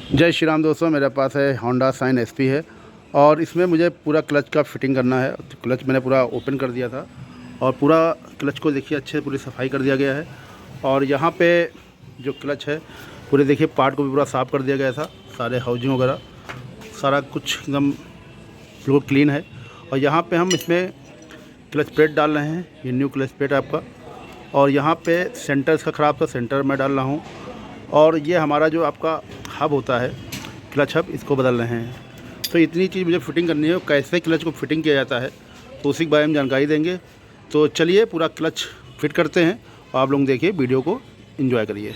जय श्री राम दोस्तों, मेरे पास है होंडा साइन एसपी है और इसमें मुझे पूरा क्लच का फिटिंग करना है। तो क्लच मैंने पूरा ओपन कर दिया था और पूरा क्लच को देखिए अच्छे से पूरी सफाई कर दिया गया है। और यहाँ पे जो क्लच है पूरे देखिए पार्ट को भी पूरा साफ़ कर दिया गया था, सारे हाउजिंग वगैरह सारा कुछ एकदम बिल्कुल क्लीन है। और यहाँ पे हम इसमें क्लच प्लेट डाल रहे हैं, ये न्यू क्लच प्लेट है आपका। और यहाँ पे सेंटर इसका ख़राब था, सेंटर मैं डाल रहा हूँ। और ये हमारा जो आपका हब होता है, क्लच हब, इसको बदल रहे हैं। तो इतनी चीज़ मुझे फिटिंग करनी है। कैसे क्लच को फिटिंग किया जाता है तो उसी के बारे में जानकारी देंगे। तो चलिए पूरा क्लच फिट करते हैं और आप लोग देखिए, वीडियो को एंजॉय करिए।